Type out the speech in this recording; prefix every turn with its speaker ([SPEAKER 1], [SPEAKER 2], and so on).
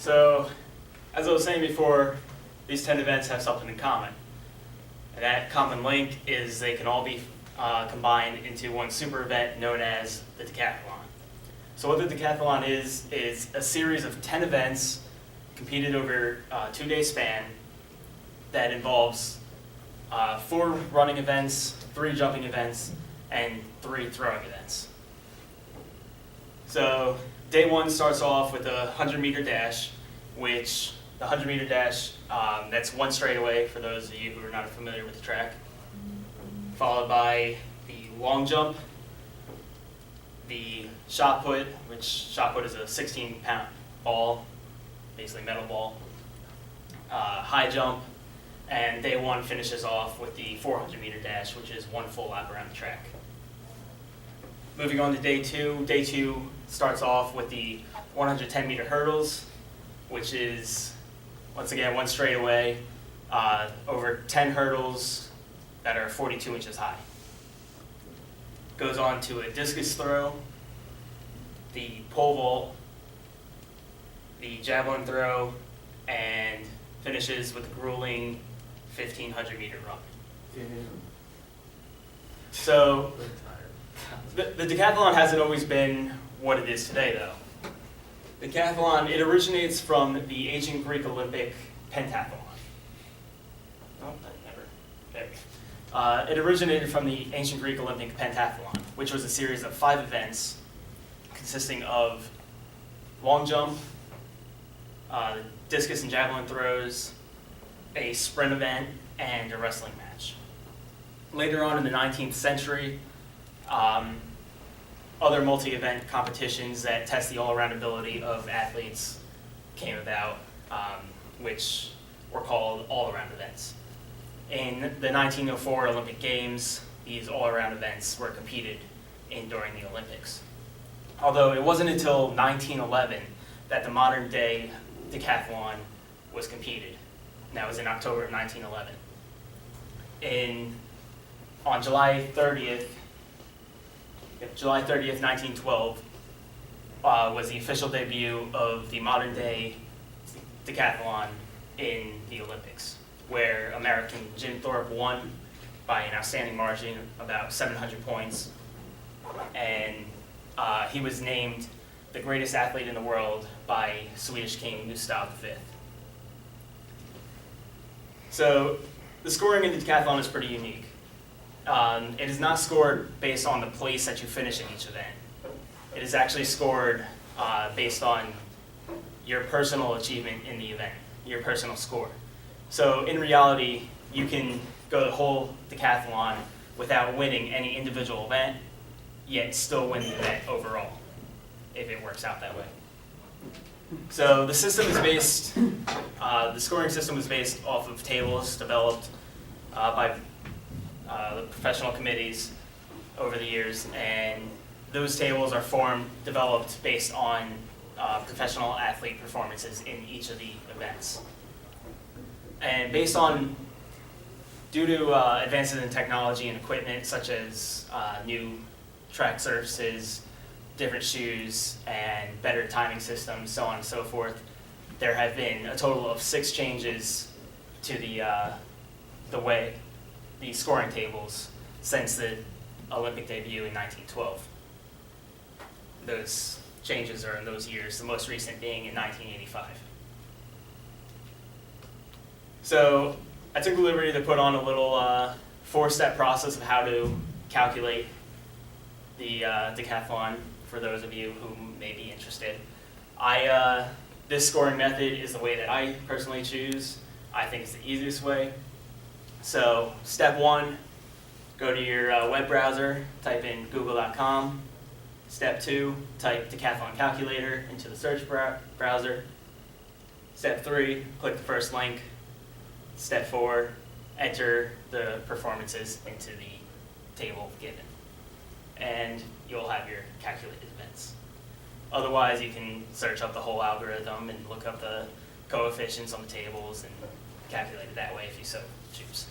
[SPEAKER 1] So, as I was saying before, these 10 events have something in common. And that common link is they can all be combined into one super event known as the decathlon. So what the decathlon is a series of 10 events competed over a 2-day span that involves 4 running events, 3 jumping events, and 3 throwing events. So day 1 starts off with a 100-meter dash, which the 100-meter dash, that's one straightaway for those of you who are not familiar with the track, followed by the long jump, the shot put, which shot put is a 16-pound ball, basically metal ball, high jump, and day 1 finishes off with the 400-meter dash, which is one full lap around the track. Moving on to day 2, day 2 starts off with the 110-meter hurdles, which is, once again, one straightaway, over 10 hurdles that are 42 inches high. Goes on to a discus throw, the pole vault, the javelin throw, and finishes with a grueling 1,500-meter run. So the decathlon hasn't always been what it is today, though. The decathlon, it originates from the ancient Greek Olympic pentathlon. Oh, there. It originated from the ancient Greek Olympic pentathlon, which was a series of 5 events consisting of long jump, discus and javelin throws, a sprint event, and a wrestling match. Later on in the 19th century, other multi-event competitions that test the all-around ability of athletes came about, which were called all-around events. In the 1904 Olympic Games, these all-around events were competed in during the Olympics. Although it wasn't until 1911 that the modern-day decathlon was competed. And that was in October of 1911. On July 30th, 1912, was the official debut of the modern-day decathlon in the Olympics, where American Jim Thorpe won by an outstanding margin, about 700 points, and he was named the greatest athlete in the world by Swedish King Gustav V. So the scoring in the decathlon is pretty unique. It is not scored based on the place that you finish in each event. It is actually scored based on your personal achievement in the event, your personal score. So in reality, you can go the whole decathlon without winning any individual event, yet still win the event overall, if it works out that way. So the system is based, the scoring system is based off of tables developed by the professional committees over the years, and those tables are developed based on professional athlete performances in each of the events. And due to advances in technology and equipment, such as new track surfaces, different shoes, and better timing systems, so on and so forth, there have been a total of 6 changes to the way the scoring tables since the Olympic debut in 1912. Those changes are in those years, the most recent being in 1985. So I took the liberty to put on a little 4-step process of how to calculate the decathlon for those of you who may be interested. This scoring method is the way that I personally choose. I think it's the easiest way. So step 1, go to your web browser, type in google.com. Step 2, type decathlon calculator into the search browser. Step 3, click the first link. Step 4, enter the performances into the table given, and you'll have your calculated events. Otherwise, you can search up the whole algorithm and look up the coefficients on the tables and calculate it that way if you so choose.